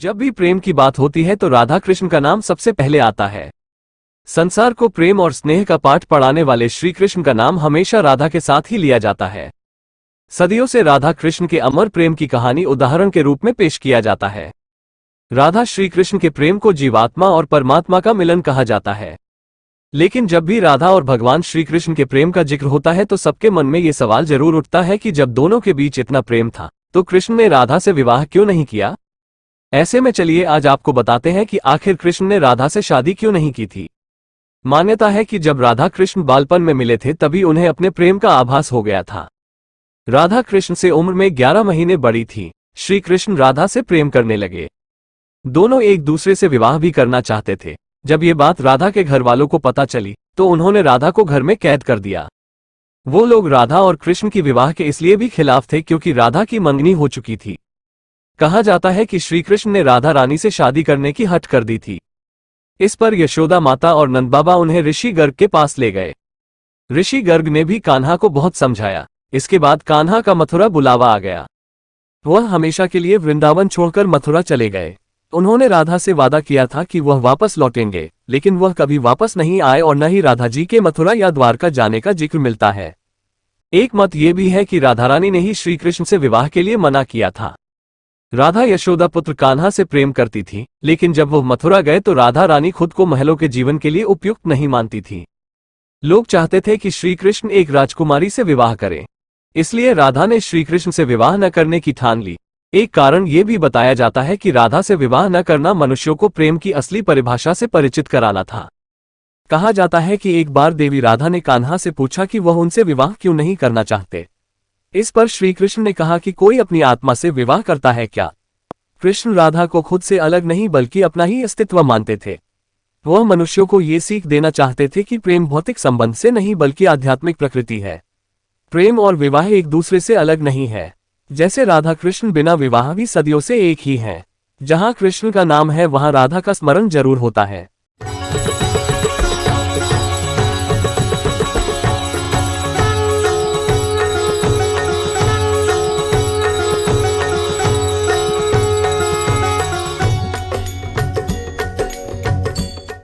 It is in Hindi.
जब भी प्रेम की बात होती है तो राधा कृष्ण का नाम सबसे पहले आता है। संसार को प्रेम और स्नेह का पाठ पढ़ाने वाले श्री कृष्ण का नाम हमेशा राधा के साथ ही लिया जाता है। सदियों से राधा कृष्ण के अमर प्रेम की कहानी उदाहरण के रूप में पेश किया जाता है। राधा श्री कृष्ण के प्रेम को जीवात्मा और परमात्मा का मिलन कहा जाता है। लेकिन जब भी राधा और भगवान श्री कृष्ण के प्रेम का जिक्र होता है तो सबके मन में ये सवाल जरूर उठता है कि जब दोनों के बीच इतना प्रेम था तो कृष्ण ने राधा से विवाह क्यों नहीं किया। ऐसे में चलिए आज आपको बताते हैं कि आखिर कृष्ण ने राधा से शादी क्यों नहीं की थी। मान्यता है कि जब राधा कृष्ण बालपन में मिले थे तभी उन्हें अपने प्रेम का आभास हो गया था। राधा कृष्ण से उम्र में 11 महीने बड़ी थी। श्री कृष्ण राधा से प्रेम करने लगे। दोनों एक दूसरे से विवाह भी करना चाहते थे। जब ये बात राधा के घर वालों को पता चली तो उन्होंने राधा को घर में कैद कर दिया। वो लोग राधा और कृष्ण की विवाह के इसलिए भी खिलाफ थे क्योंकि राधा की मंगनी हो चुकी थी। कहा जाता है कि श्री कृष्ण ने राधा रानी से शादी करने की हट कर दी थी। इस पर यशोदा माता और नंद बाबा उन्हें ऋषि गर्ग के पास ले गए। ऋषि गर्ग ने भी कान्हा को बहुत समझाया। इसके बाद कान्हा का मथुरा बुलावा आ गया। वह हमेशा के लिए वृंदावन छोड़कर मथुरा चले गए। उन्होंने राधा से वादा किया था कि वह वापस लौटेंगे, लेकिन वह कभी वापस नहीं आए और न ही राधा जी के मथुरा या द्वारका जाने का जिक्र मिलता है। एक मत ये भी है कि राधा रानी ने ही श्री कृष्ण से विवाह के लिए मना किया था। राधा यशोदा पुत्र कान्हा से प्रेम करती थी, लेकिन जब वो मथुरा गए तो राधा रानी खुद को महलों के जीवन के लिए उपयुक्त नहीं मानती थी। लोग चाहते थे कि श्री कृष्ण एक राजकुमारी से विवाह करें, इसलिए राधा ने श्री कृष्ण से विवाह न करने की ठान ली। एक कारण ये भी बताया जाता है कि राधा से विवाह न करना मनुष्यों को प्रेम की असली परिभाषा से परिचित कराना था। कहा जाता है कि एक बार देवी राधा ने कान्हा से पूछा कि वह उनसे विवाह क्यों नहीं करना चाहते। इस पर श्री कृष्ण ने कहा कि कोई अपनी आत्मा से विवाह करता है क्या। कृष्ण राधा को खुद से अलग नहीं बल्कि अपना ही अस्तित्व मानते थे। वह मनुष्यों को ये सीख देना चाहते थे कि प्रेम भौतिक संबंध से नहीं बल्कि आध्यात्मिक प्रकृति है। प्रेम और विवाह एक दूसरे से अलग नहीं है। जैसे राधा कृष्ण बिना विवाह भी सदियों से एक ही हैं। जहां कृष्ण का नाम है वहां राधा का स्मरण जरूर होता है।